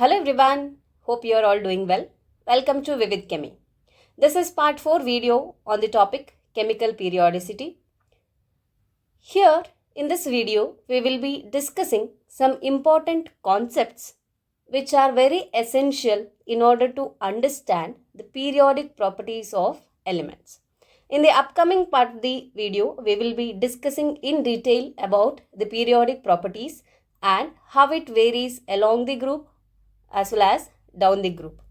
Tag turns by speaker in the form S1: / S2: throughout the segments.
S1: Hello everyone, hope you are all doing well. Welcome to Vivid Chemie. This is part 4 video on the topic chemical periodicity. Here in this video, we will be discussing some important concepts which are very essential in order to understand the periodic properties of elements. In the upcoming part of the video, we will be discussing in detail about the periodic properties and how it varies along the group as well as down the group.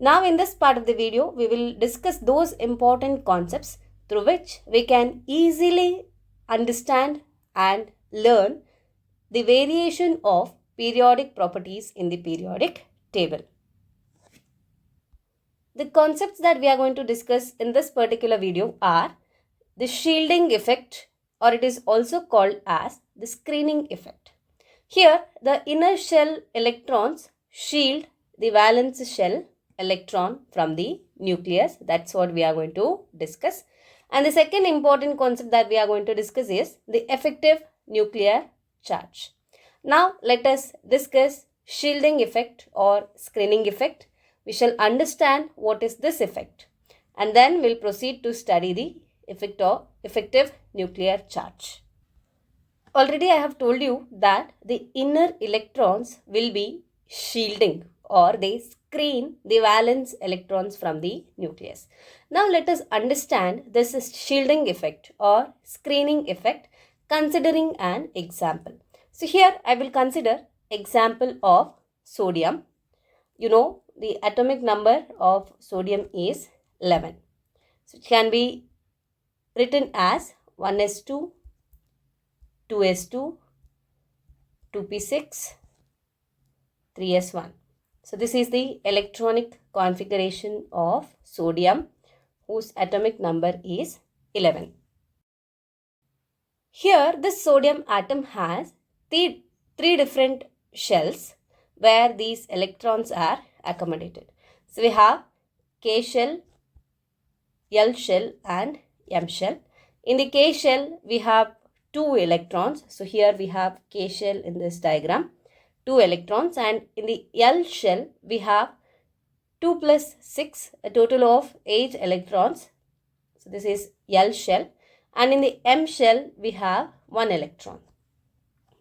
S1: Now in this part of the video, we will discuss those important concepts through which we can easily understand and learn the variation of periodic properties in the periodic table. The concepts that we are going to discuss in this particular video are the shielding effect, or it is also called as the screening effect. Here the inner shell electrons shield the valence shell electron from the nucleus. That's what we are going to discuss. And the second important concept that we are going to discuss is the effective nuclear charge. Now let us discuss shielding effect or screening effect. We shall understand what is this effect and then we'll proceed to study the effect of effective nuclear charge. Already I have told you that the inner electrons will be shielding or they screen the valence electrons from the nucleus. Now let us understand this is shielding effect or screening effect considering an example. So here I will consider example of sodium. You know the atomic number of sodium is 11. So it can be written as 1s2, 2s2, 2p6, 3s1. So this is the electronic configuration of sodium whose atomic number is 11. Here this sodium atom has three different shells where these electrons are accommodated. So we have K shell, L shell and M shell. In the K shell we have 2 electrons. So here we have K shell in this diagram, 2 electrons, and in the L shell we have 2 plus 6, a total of 8 electrons. So this is L shell, and in the M shell we have 1 electron.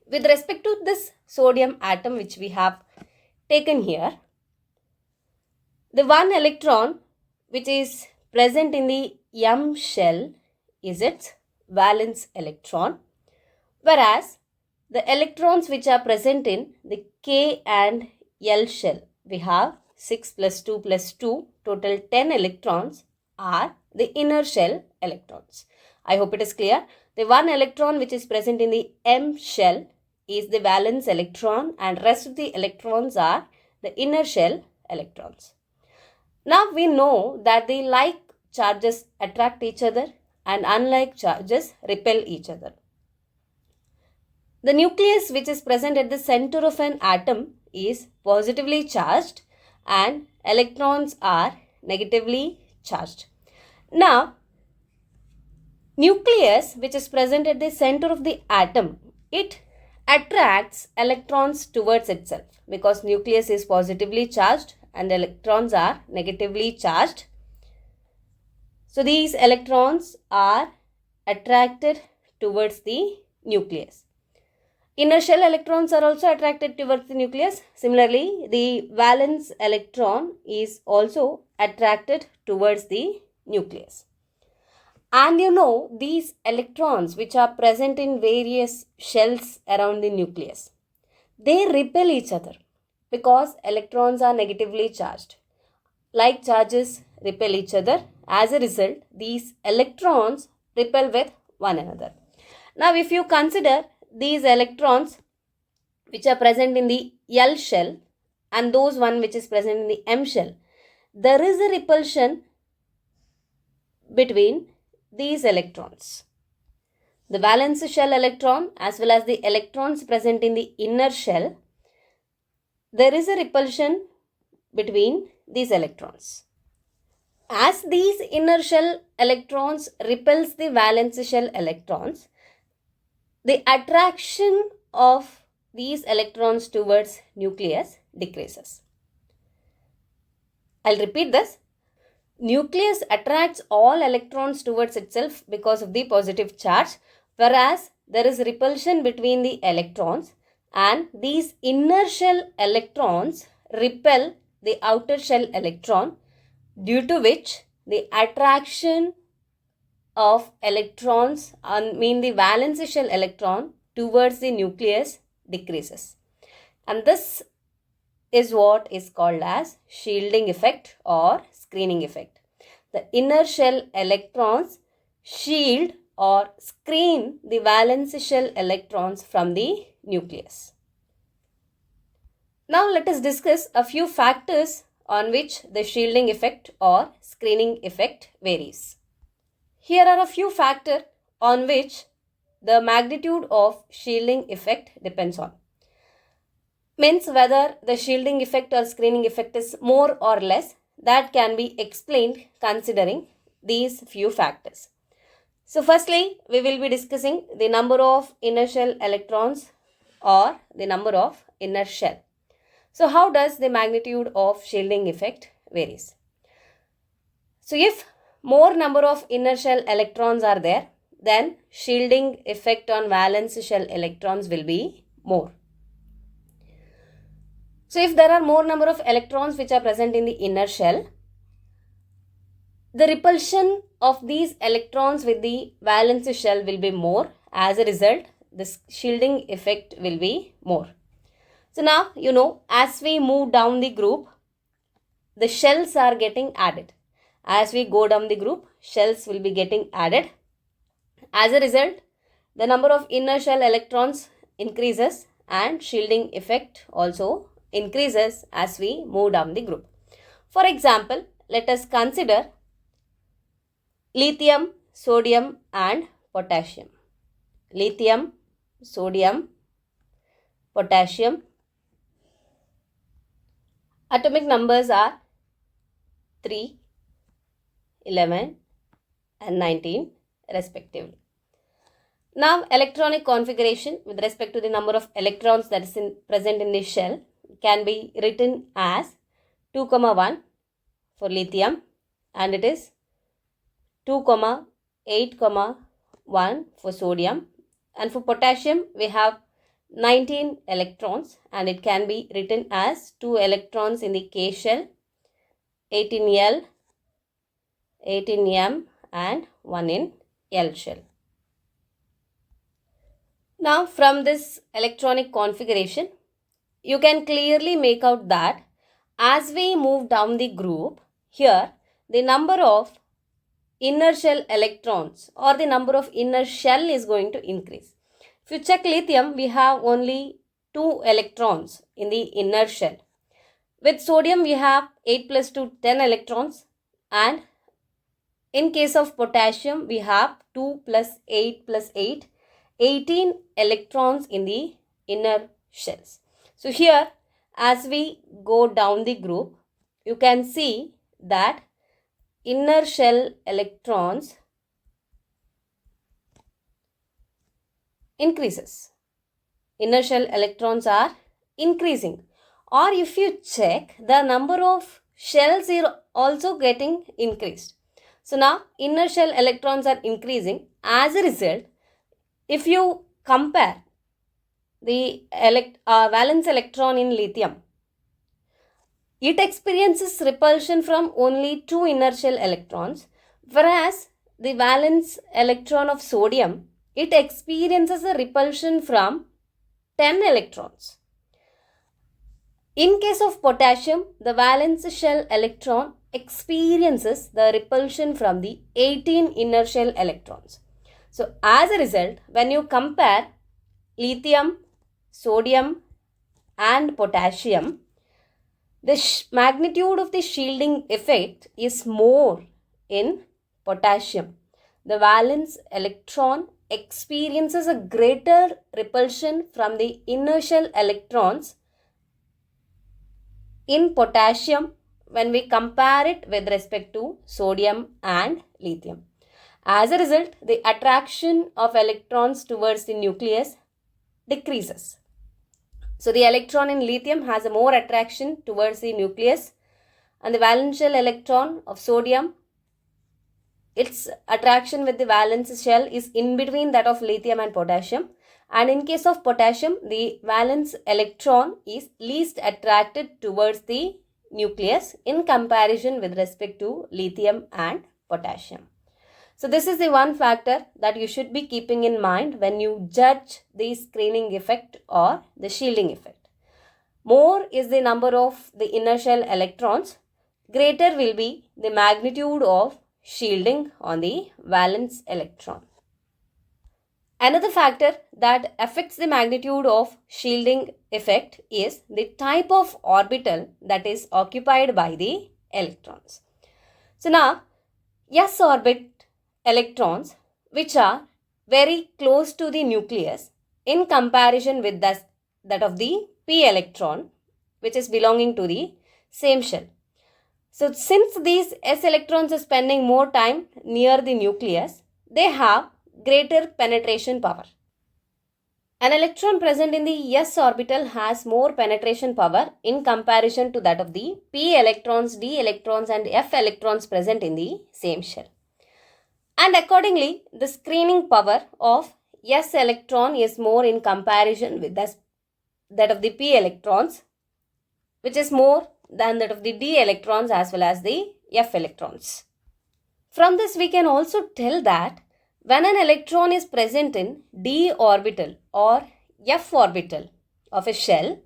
S1: With respect to this sodium atom which we have taken here, the 1 electron which is present in the M shell is its valence electron, whereas the electrons which are present in the K and L shell, we have 6 plus 2 plus 2, total 10 electrons are the inner shell electrons. I hope it is clear. The 1 electron which is present in the M shell is the valence electron and rest of the electrons are the inner shell electrons. Now we know that the like charges attract each other and unlike charges repel each other. The nucleus which is present at the center of an atom is positively charged and electrons are negatively charged. Now, nucleus which is present at the center of the atom, it attracts electrons towards itself because nucleus is positively charged and electrons are negatively charged. So these electrons are attracted towards the nucleus. Inner shell electrons are also attracted towards the nucleus. Similarly, the valence electron is also attracted towards the nucleus. And you know, these electrons which are present in various shells around the nucleus, they repel each other because electrons are negatively charged. Like charges repel each other. As a result, these electrons repel with one another. Now, if you consider these electrons which are present in the L shell and those one which is present in the M shell, there is a repulsion between these electrons. The valence shell electron as well as the electrons present in the inner shell, there is a repulsion between these electrons. As these inner shell electrons repels the valence shell electrons, the attraction of these electrons towards nucleus decreases. I'll repeat this. Nucleus attracts all electrons towards itself because of the positive charge, whereas there is repulsion between the electrons, and these inner shell electrons repel the outer shell electron, due to which the attraction of electrons, the valence shell electron towards the nucleus decreases. And this is what is called as shielding effect or screening effect. The inner shell electrons shield or screen the valence shell electrons from the nucleus. Now let us discuss a few factors on which the shielding effect or screening effect varies. Here are a few factors on which the magnitude of shielding effect depends on. Means whether the shielding effect or screening effect is more or less, that can be explained considering these few factors. So firstly, we will be discussing the number of inner shell electrons or the number of inner shell. So how does the magnitude of shielding effect varies? So if more number of inner shell electrons are there, then shielding effect on valence shell electrons will be more. So if there are more number of electrons which are present in the inner shell, the repulsion of these electrons with the valence shell will be more. As a result, the shielding effect will be more. So now, as we move down the group, the shells are getting added. As we go down the group, shells will be getting added. As a result, the number of inner shell electrons increases and shielding effect also increases as we move down the group. For example, let us consider lithium, sodium and potassium. Lithium, sodium, potassium. Atomic numbers are 3, 11 and 19 respectively. Now electronic configuration with respect to the number of electrons that is present in the shell can be written as 2, 1 for lithium, and it is 2, 8, 1 for sodium, and for potassium we have 19 electrons, and it can be written as 2 electrons in the K shell, 18 L, 18 M and 1 in L shell. Now from this electronic configuration, you can clearly make out that as we move down the group, here the number of inner shell electrons or the number of inner shell is going to increase. If you check lithium, we have only 2 electrons in the inner shell. With sodium, we have 8 plus 2, 10 electrons, and in case of potassium, we have 2 plus 8 plus 8, 18 electrons in the inner shells. So here, as we go down the group, you can see that inner shell electrons increases. Inner shell electrons are increasing. Or if you check, the number of shells is also getting increased. So now inner shell electrons are increasing. As a result, if you compare the valence electron in lithium, it experiences repulsion from only 2 inner shell electrons, whereas the valence electron of sodium, it experiences a repulsion from 10 electrons. In case of potassium, the valence shell electron experiences the repulsion from the 18 inner shell electrons. So as a result, when you compare lithium, sodium and potassium, the magnitude of the shielding effect is more in potassium. The valence electron experiences a greater repulsion from the inner shell electrons in potassium when we compare it with respect to sodium and lithium. As a result, the attraction of electrons towards the nucleus decreases. So the electron in lithium has a more attraction towards the nucleus, and the valence shell electron of sodium, its attraction with the valence shell is in between that of lithium and potassium. And in case of potassium, the valence electron is least attracted towards the nucleus in comparison with respect to lithium and potassium. So this is the one factor that you should be keeping in mind when you judge the screening effect or the shielding effect. More is the number of the inner shell electrons, greater will be the magnitude of shielding on the valence electron. Another factor that affects the magnitude of shielding effect is the type of orbital that is occupied by the electrons. So now, s orbit electrons, which are very close to the nucleus in comparison with that of the p electron, which is belonging to the same shell. So since these s electrons are spending more time near the nucleus, they have greater penetration power. An electron present in the s orbital has more penetration power in comparison to that of the p electrons, d electrons and f electrons present in the same shell. And accordingly, the screening power of s electron is more in comparison with that of the p electrons, which is more than that of the d electrons as well as the f electrons. From this, we can also tell that when an electron is present in d orbital or f orbital of a shell,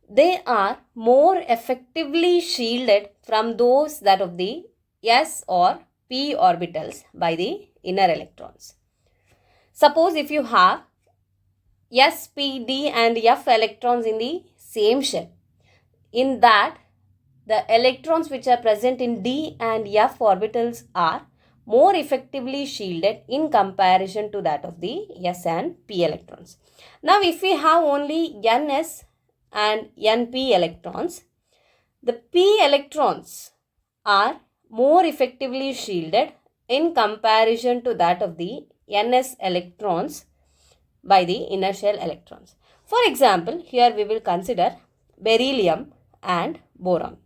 S1: they are more effectively shielded from those that of the s or p orbitals by the inner electrons. Suppose if you have s, p, d and f electrons in the same shell, in that the electrons which are present in d and f orbitals are more effectively shielded in comparison to that of the s and p electrons. Now if we have only ns and np electrons, the p electrons are more effectively shielded in comparison to that of the ns electrons by the inner shell electrons. For example, here we will consider beryllium and boron.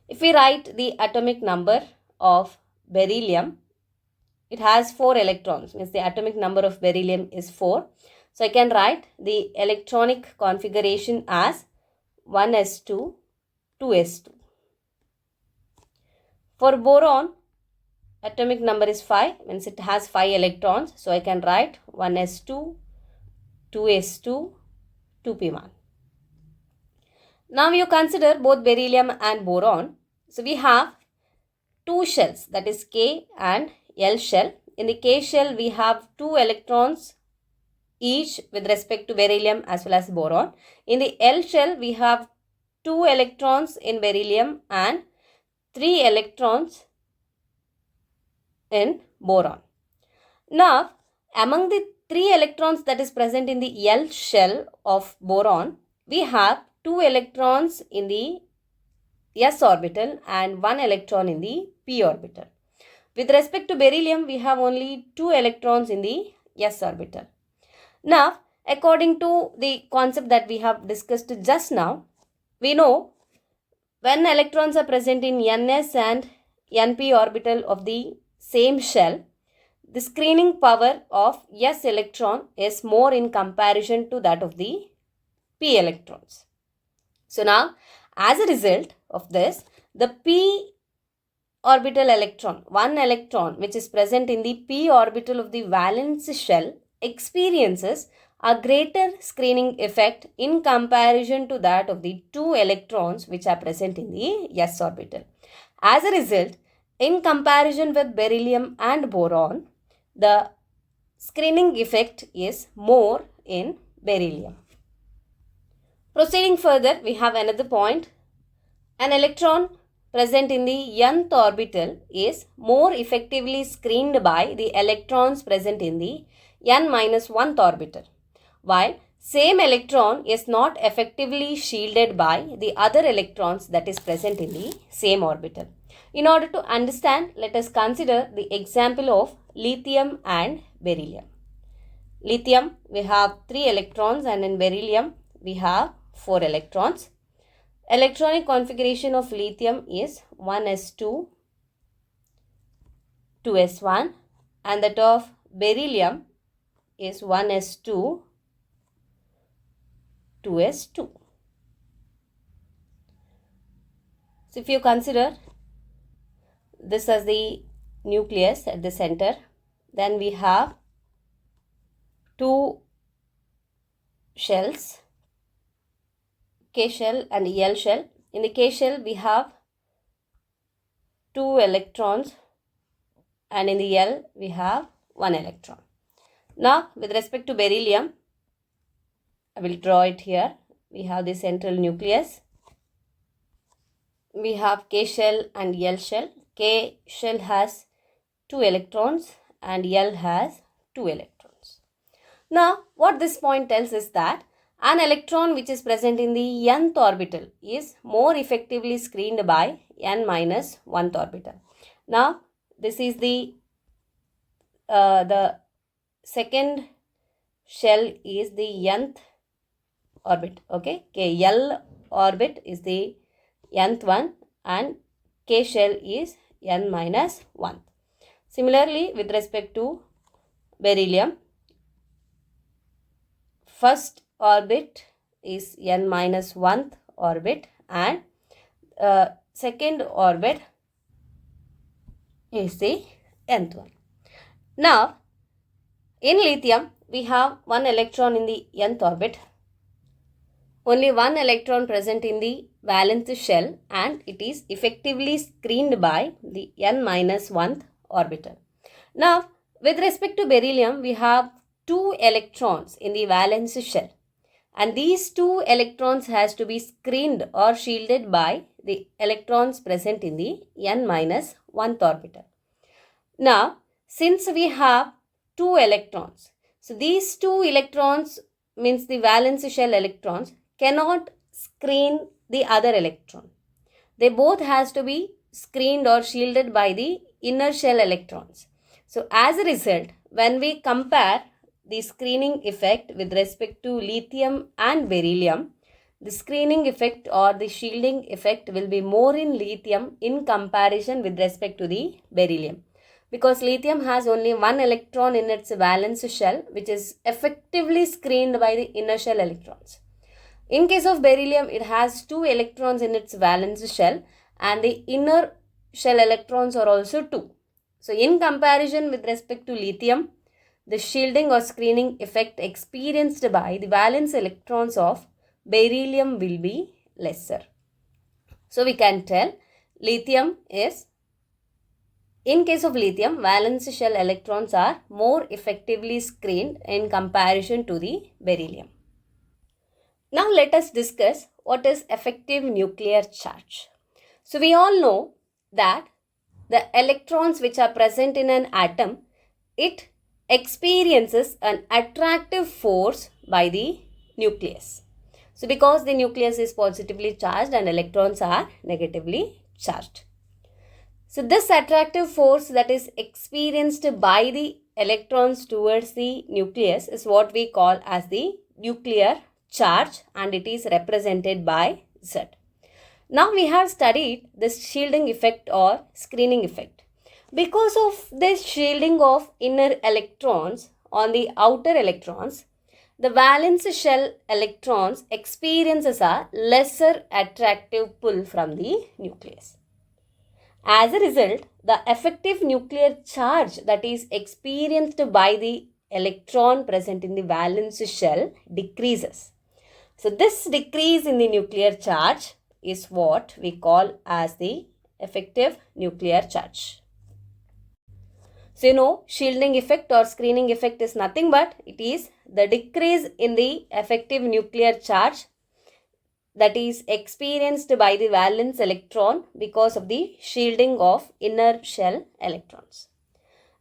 S1: If we write the atomic number of beryllium, it has 4 electrons, means the atomic number of beryllium is 4. So I can write the electronic configuration as 1s2, 2s2. For boron, atomic number is 5, means it has 5 electrons. So I can write 1s2, 2s2, 2p1. Now you consider both beryllium and boron. So we have two shells, that is K and L shell. In the K shell, we have 2 electrons each with respect to beryllium as well as boron. In the L shell, we have 2 electrons in beryllium and 3 electrons in boron. Now, among the 3 electrons that is present in the L shell of boron, we have 2 electrons in the s orbital and 1 electron in the p orbital. With respect to beryllium, we have only 2 electrons in the s orbital. Now, according to the concept that we have discussed just now, we know when electrons are present in ns and np orbital of the same shell, the screening power of s electron is more in comparison to that of the p electrons. So now, as a result of this, the p orbital electron, one electron which is present in the p orbital of the valence shell, experiences a greater screening effect in comparison to that of the 2 electrons which are present in the s orbital. As a result, in comparison with beryllium and boron, the screening effect is more in beryllium. Proceeding further, we have another point. An electron present in the nth orbital is more effectively screened by the electrons present in the n-1th orbital, while same electron is not effectively shielded by the other electrons that is present in the same orbital. In order to understand, let us consider the example of lithium and beryllium. Lithium, we have 3 electrons, and in beryllium, we have 4 electrons. Electronic configuration of lithium is 1s2, 2s1, and that of beryllium is 1s2, 2s2. So if you consider this as the nucleus at the center, then we have 2 shells, K shell and L shell. In the K shell we have 2 electrons and in the L we have 1 electron. Now with respect to beryllium, I will draw it here. We have the central nucleus. We have K shell and L shell. K shell has 2 electrons and L has 2 electrons. Now what this point tells is that an electron which is present in the nth orbital is more effectively screened by n minus 1th orbital. Now this is the second shell is the nth orbit. Okay, L orbit is the nth one and K shell is n minus 1. Similarly, with respect to beryllium, first orbit is n minus 1th orbit and second orbit is the nth one. Now, in lithium, we have 1 electron in the nth orbit, only 1 electron present in the valence shell, and it is effectively screened by the n minus 1th orbital. Now, with respect to beryllium, we have 2 electrons in the valence shell, and these 2 electrons has to be screened or shielded by the electrons present in the n minus 1th orbital. Now, since we have 2 electrons, so these 2 electrons means the valence shell electrons cannot screen the other electron. They both has to be screened or shielded by the inner shell electrons. So as a result, when we compare the screening effect with respect to lithium and beryllium, the screening effect or the shielding effect will be more in lithium in comparison with respect to the beryllium, because lithium has only 1 electron in its valence shell, which is effectively screened by the inner shell electrons. In case of beryllium, it has 2 electrons in its valence shell and the inner shell electrons are also 2. So in comparison with respect to lithium, the shielding or screening effect experienced by the valence electrons of beryllium will be lesser. So we can tell lithium is, in case of lithium, valence shell electrons are more effectively screened in comparison to the beryllium. Now let us discuss what is effective nuclear charge. So we all know that the electrons which are present in an atom, it experiences an attractive force by the nucleus. So because the nucleus is positively charged and electrons are negatively charged. So this attractive force that is experienced by the electrons towards the nucleus is what we call as the nuclear charge, and it is represented by Z. Now we have studied this shielding effect or screening effect. Because of this shielding of inner electrons on the outer electrons, the valence shell electrons experiences a lesser attractive pull from the nucleus. As a result, the effective nuclear charge that is experienced by the electron present in the valence shell decreases. So this decrease in the nuclear charge is what we call as the effective nuclear charge. So shielding effect or screening effect is nothing but it is the decrease in the effective nuclear charge that is experienced by the valence electron because of the shielding of inner shell electrons.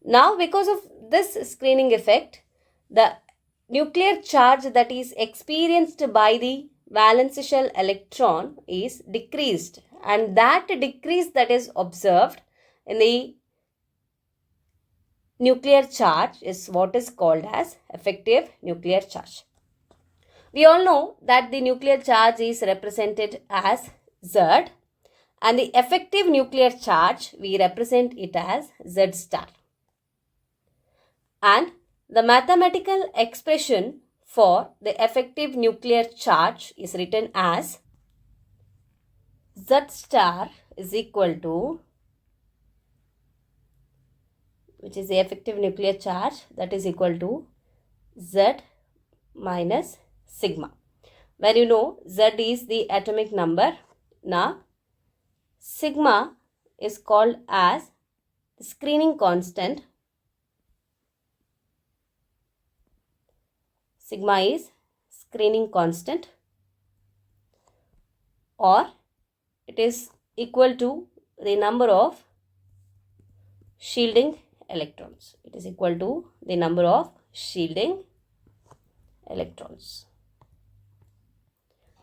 S1: Now because of this screening effect, the nuclear charge that is experienced by the valence shell electron is decreased, and that decrease that is observed in the nuclear charge is what is called as effective nuclear charge. We all know that the nuclear charge is represented as Z, and the effective nuclear charge, we represent it as Z star. And the mathematical expression for the effective nuclear charge is written as Z star is equal to, which is the effective nuclear charge, that is equal to Z minus sigma, where you know Z is the atomic number. Now sigma is called as the screening constant. Sigma is screening constant, or it is equal to the number of shielding electrons. It is equal to the number of shielding electrons.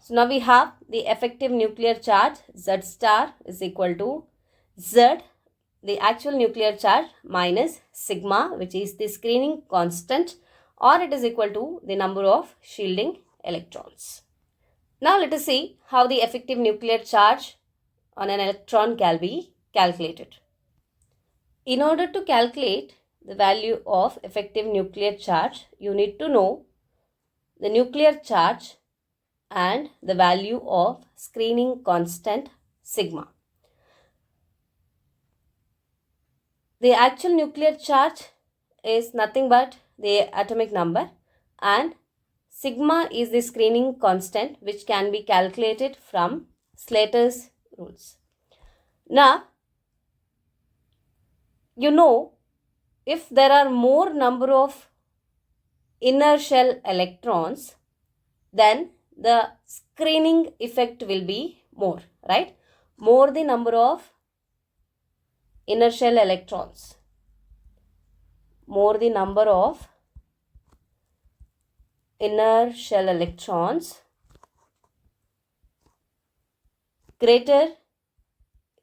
S1: So now we have the effective nuclear charge Z star is equal to Z, the actual nuclear charge, minus sigma, which is the screening constant, or it is equal to the number of shielding electrons. Now let us see how the effective nuclear charge on an electron can be calculated. In order to calculate the value of effective nuclear charge, you need to know the nuclear charge and the value of screening constant sigma. The actual nuclear charge is nothing but the atomic number, and sigma is the screening constant, which can be calculated from Slater's rules. Now, you know, if there are more number of inner shell electrons, then the screening effect will be more, right? More the number of inner shell electrons, more the number of inner shell electrons, greater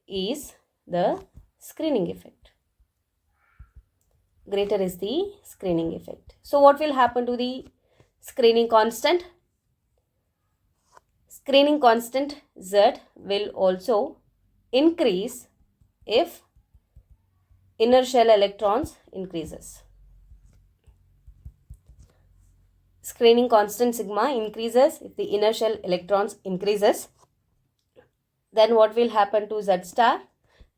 S1: is the screening effect. Greater is the screening effect. So what will happen to the screening constant? Screening constant Z will also increase if inner shell electrons increases. Screening constant sigma increases if the inner shell electrons increases. Then what will happen to Z star?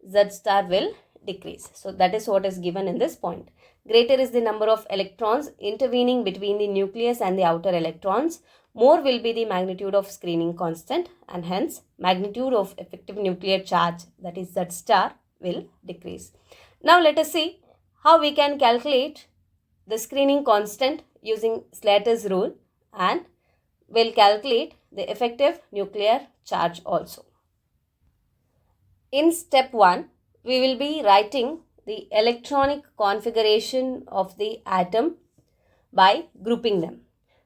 S1: Z star will decrease. So that is what is given in this point. Greater is the number of electrons intervening between the nucleus and the outer electrons, more will be the magnitude of screening constant, and hence magnitude of effective nuclear charge, that is Z star, will decrease. Now let us see how we can calculate the screening constant using Slater's rule, and we'll calculate the effective nuclear charge also. In step 1, we will be writing the electronic configuration of the atom by grouping them,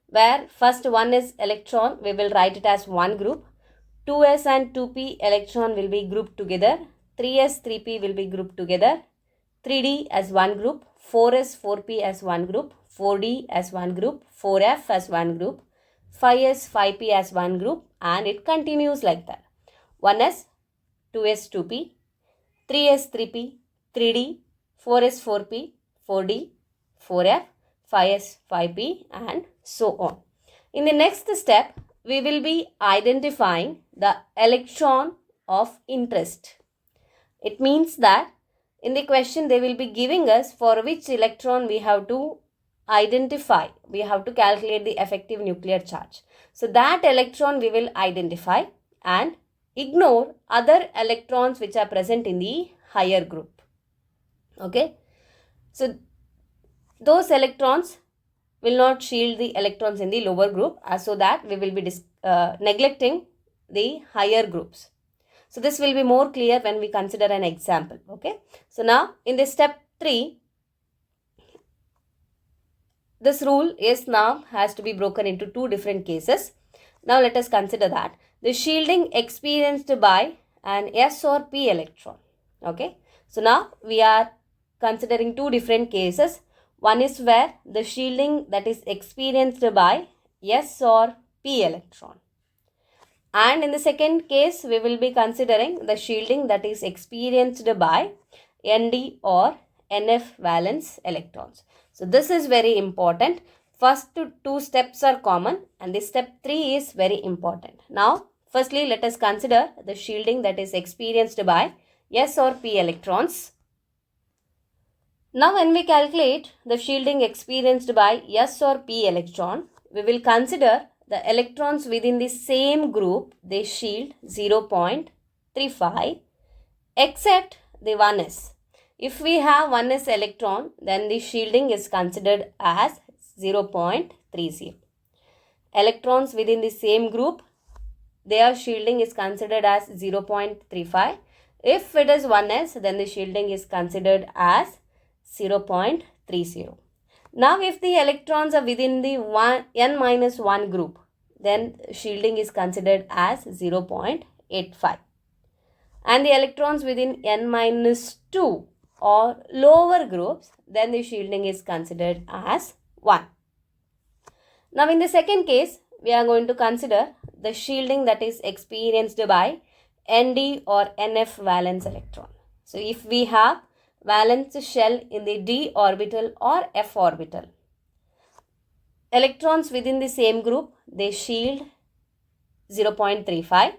S1: where first 1 is electron, we will write it as one group, 2s and 2p electron will be grouped together, 3s, 3p will be grouped together, 3d as one group, 4s, 4p as one group, 4d as one group, 4f as one group, 5s, 5p as one group, and it continues like that. 1s, 2s, 2p, 3s, 3p, 3d, 4s, 4p, 4d, 4f, 5s, 5p, and so on. In the next step, we will be identifying the electron of interest. It means that in the question they will be giving us for which electron we have to identify. We have to calculate the effective nuclear charge. So that electron we will identify and ignore other electrons which are present in the higher group. Okay. So those electrons will not shield the electrons in the lower group, so that we will be neglecting the higher groups. So this will be more clear when we consider an example. Okay. So now in this step 3, this rule is now has to be broken into 2 different cases. Now let us consider that. The shielding experienced by an S or P electron. Okay. So now we are considering 2 different cases. One is where the shielding that is experienced by S or p electron. And in the second case, we will be considering the shielding that is experienced by Nd or Nf valence electrons. So this is very important. First two steps are common and the step 3 is very important. Now, firstly, let us consider the shielding that is experienced by S or p electrons. Now, when we calculate the shielding experienced by S or p electron, we will consider the electrons within the same group, they shield 0.35 except the 1s. If we have 1s electron, then the shielding is considered as 0.30. Electrons within the same group, their shielding is considered as 0.35. If it is 1s, then the shielding is considered as 0.30. Now, if the electrons are within the n-1 group, then shielding is considered as 0.85. And the electrons within n-2 or lower groups, then the shielding is considered as 1. Now, in the second case, we are going to consider the shielding that is experienced by Nd or Nf valence electron. So, if we have valence shell in the d orbital or f orbital, electrons within the same group, they shield 0.35,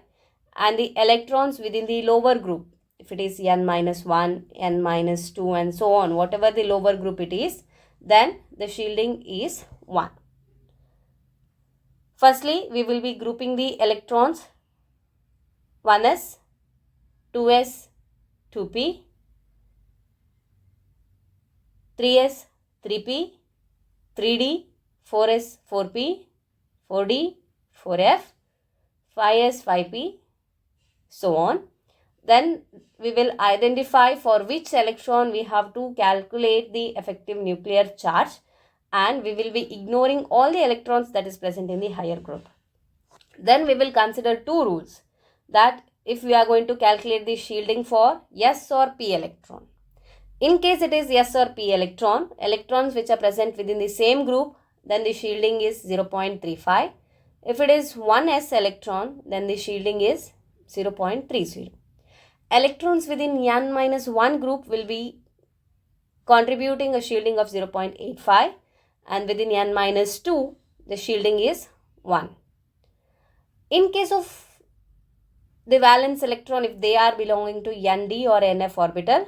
S1: and the electrons within the lower group, if it is n-1, n-2 and so on, whatever the lower group it is, then the shielding is 1. Firstly, we will be grouping the electrons 1s, 2s, 2p, 3s, 3p, 3d, 4s, 4p, 4d, 4f, 5s, 5p, so on. Then we will identify for which electron we have to calculate the effective nuclear charge, and we will be ignoring all the electrons that is present in the higher group. Then we will consider two rules, that if we are going to calculate the shielding for S or P electron. In case it is S or P electron, electrons which are present within the same group, then the shielding is 0.35. If it is 1s electron, then the shielding is 0.30. Electrons within n-1 group will be contributing a shielding of 0.85, and within n-2, the shielding is 1. In case of the valence electron, if they are belonging to Nd or Nf orbital,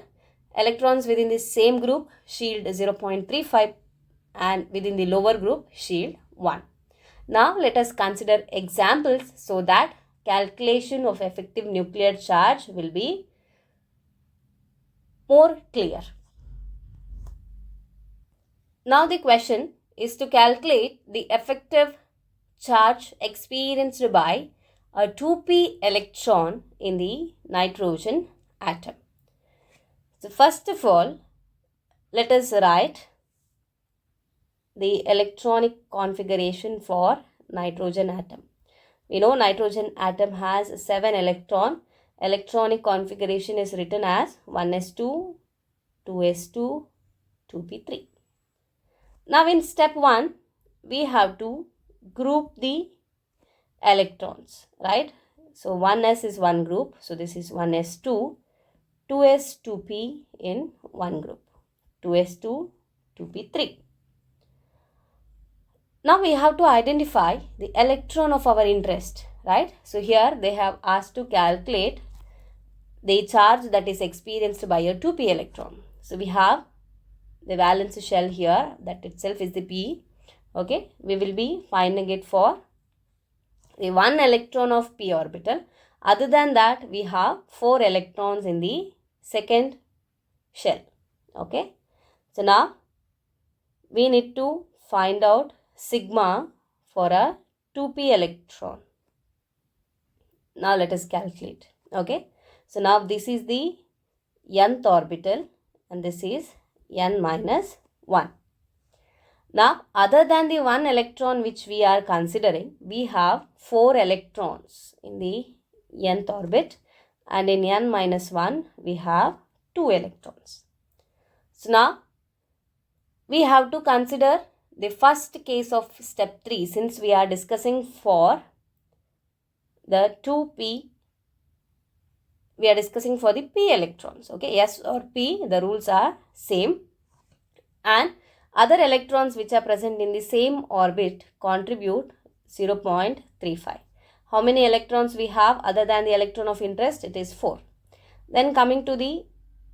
S1: electrons within the same group shield 0.35 and within the lower group shield 1. Now, let us consider examples so that calculation of effective nuclear charge will be more clear. Now, the question is to calculate the effective charge experienced by a 2p electron in the nitrogen atom. So, first of all, let us write the electronic configuration for nitrogen atom. We know nitrogen atom has 7 electron. Electronic configuration is written as 1s2, 2s2, 2p3. Now, in step 1, we have to group the electrons, right? So, 1s is one group. So, this is 1s2, 2s, 2p in one group, 2s2, 2p3. Now, we have to identify the electron of our interest, right? So, here they have asked to calculate the charge that is experienced by a 2p electron. So, we have the valence shell here, that itself is the p. Okay, we will be finding it for the 1 electron of p orbital. Other than that, we have 4 electrons in the second shell. Okay, so now we need to find out sigma for a 2p electron. Now let us calculate. Okay, so now this is the nth orbital and this is n-1. Now, other than the 1 electron which we are considering, we have 4 electrons in the nth orbit, and in n-1 we have 2 electrons. So, now we have to consider the first case of step 3, since we are discussing for the 2p, we are discussing for the p electrons. Okay, S or p, the rules are same, and other electrons which are present in the same orbit contribute 0.35. How many electrons we have other than the electron of interest? It is 4. Then coming to the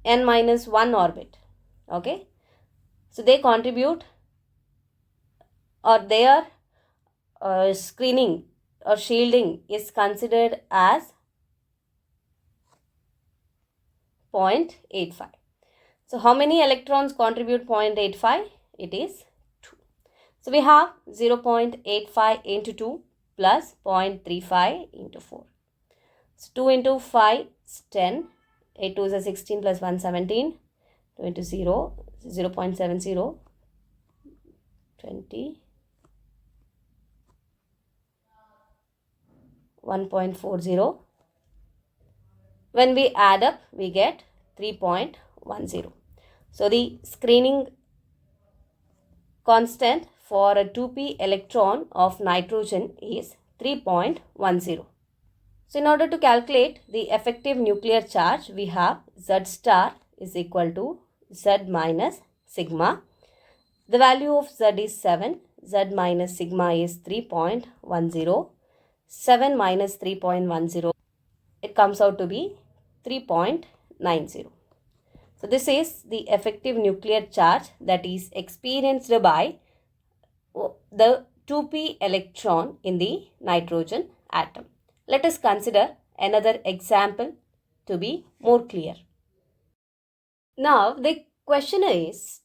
S1: n-1 orbit. Okay, so they contribute, or their screening or shielding is considered as 0.85. So how many electrons contribute 0.85? It is 2. So we have 0.85 into 2 plus 0.35 into 4. So 2 into 5 is 10. 8 2 is 16 plus 1 17. 2 into 0, 0.70, 20, 1.40. When we add up, we get 3.10. So the screening constant for a 2p electron of nitrogen is 3.10. So in order to calculate the effective nuclear charge, we have Z star is equal to Z minus sigma. The value of Z is 7. Z minus sigma is 3.10. 7 minus 3.10, it comes out to be 3.90. So this is the effective nuclear charge that is experienced by the 2p electron in the nitrogen atom. Let us consider another example to be more clear. Now the question is,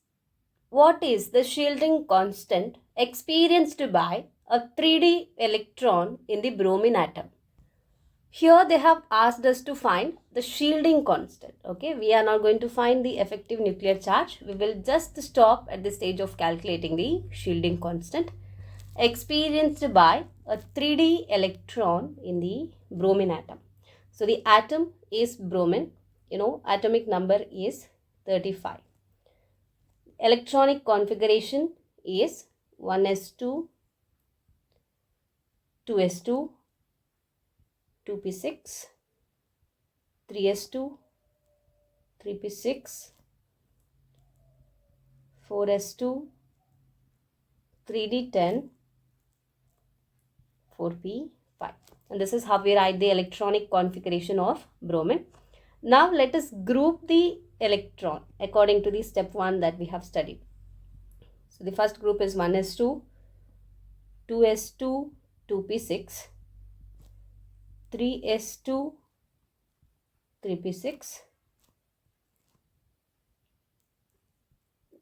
S1: what is the shielding constant experienced by a 3d electron in the bromine atom? Here they have asked us to find the shielding constant. Okay, we are not going to find the effective nuclear charge. We will just stop at the stage of calculating the shielding constant experienced by a 3d electron in the bromine atom. So the atom is bromine. Atomic number is 35. Electronic configuration is 1s2, 2s2, 2p6, 3s2, 3p6, 4s2, 3d10, 4p5. And this is how we write the electronic configuration of bromine. Now let us group the electron according to the step 1 that we have studied. So the first group is 1s2, 2s2, 2p6, 3s2, 3p6.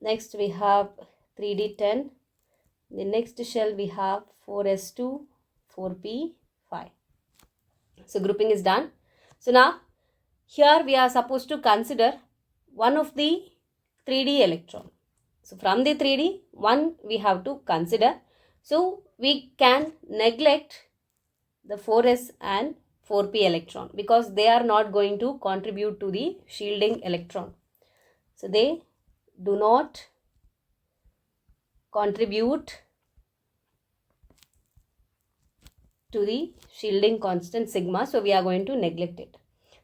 S1: Next we have 3d10. The next shell we have 4s2, 4p5. So grouping is done. So now here we are supposed to consider one of the 3d electron. So from the 3d, one we have to consider. So we can neglect the 4s and 4p electron because they are not going to contribute to the shielding electron. So they do not contribute to the shielding constant sigma. So we are going to neglect it.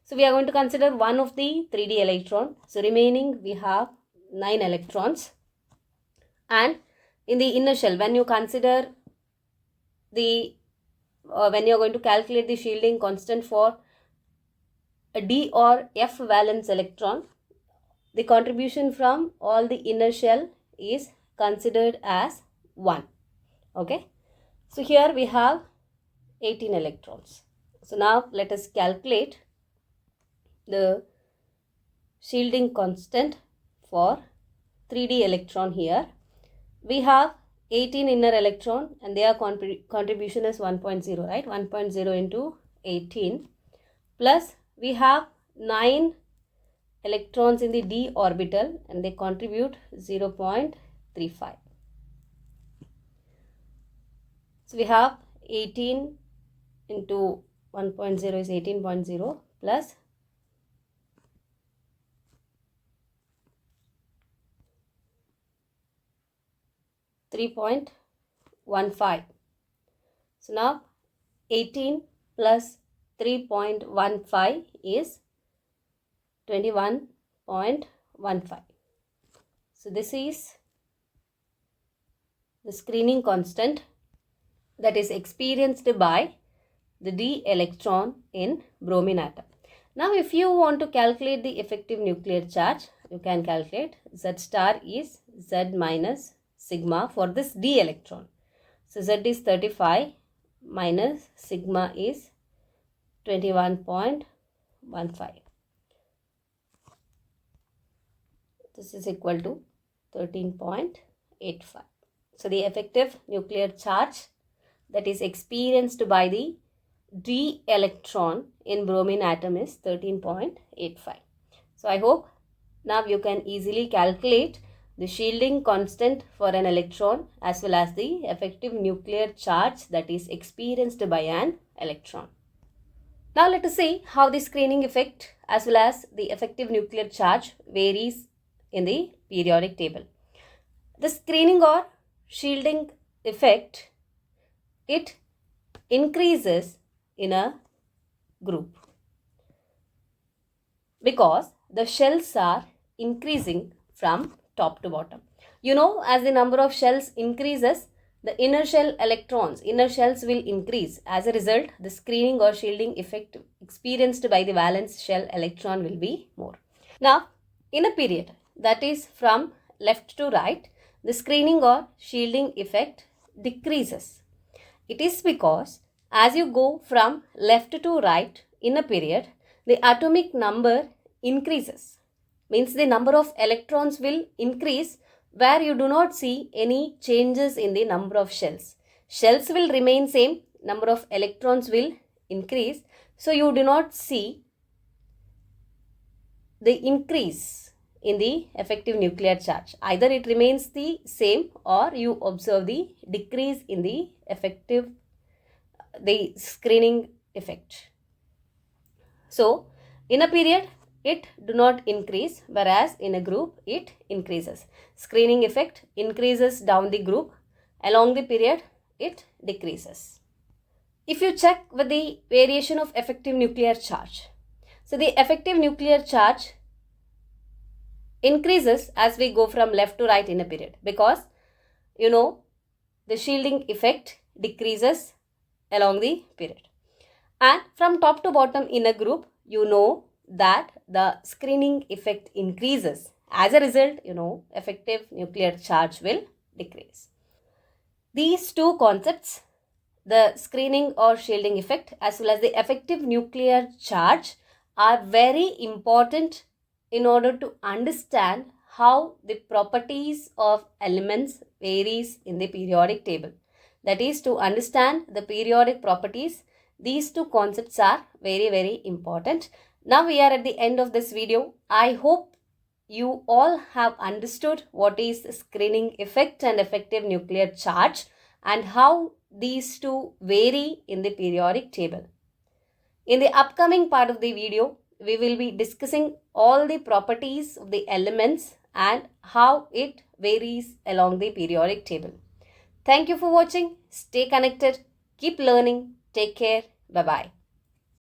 S1: So we are going to consider one of the 3d electron. So remaining we have 9 electrons. And in the inner shell, when you consider the when you are going to calculate the shielding constant for a d or f valence electron, the contribution from all the inner shell is considered as 1. Okay. So here we have 18 electrons. So now let us calculate the shielding constant for 3d electron here. We have 18 inner electron and their contribution is 1.0, right? 1.0 into 18 plus we have 9 electrons in the d orbital and they contribute 0.35. So we have 18 into 1.0 is 18.0 plus 3.15. So now 18 plus 3.15 is 21.15. So this is the screening constant that is experienced by the d electron in bromine atom. Now if you want to calculate the effective nuclear charge, you can calculate Z star is Z minus sigma for this d electron. So Z is 35 minus sigma is 21.15. This is equal to 13.85. So the effective nuclear charge that is experienced by the d electron in bromine atom is 13.85. So I hope now you can easily calculate the shielding constant for an electron as well as the effective nuclear charge that is experienced by an electron. Now let us see how the screening effect as well as the effective nuclear charge varies in the periodic table. The screening or shielding effect, it increases in a group because the shells are increasing from top to bottom. You know, as the number of shells increases, the inner shell electrons, inner shells will increase. As a result, the screening or shielding effect experienced by the valence shell electron will be more. Now, in a period that is from left to right, the screening or shielding effect decreases. It is because as you go from left to right in a period, the atomic number increases. Means the number of electrons will increase where you do not see any changes in the number of shells. Shells will remain same, number of electrons will increase. So you do not see the increase in the effective nuclear charge. Either it remains the same or you observe the decrease in the the screening effect. So in a period it do not increase, whereas in a group it increases. Screening effect increases down the group, along the period it decreases. If you check with the variation of effective nuclear charge, so the effective nuclear charge increases as we go from left to right in a period because you know the shielding effect decreases along the period. And from top to bottom in a group, you know that the screening effect increases. As a result, you know, effective nuclear charge will decrease. These two concepts, the screening or shielding effect as well as the effective nuclear charge, are very important in order to understand how the properties of elements varies in the periodic table. That is, to understand the periodic properties, these two concepts are very, very important. Now we are at the end of this video. I hope you all have understood what is screening effect and effective nuclear charge and how these two vary in the periodic table. In the upcoming part of the video, we will be discussing all the properties of the elements and how it varies along the periodic table. Thank you for watching. Stay connected. Keep learning. Take care. Bye-bye.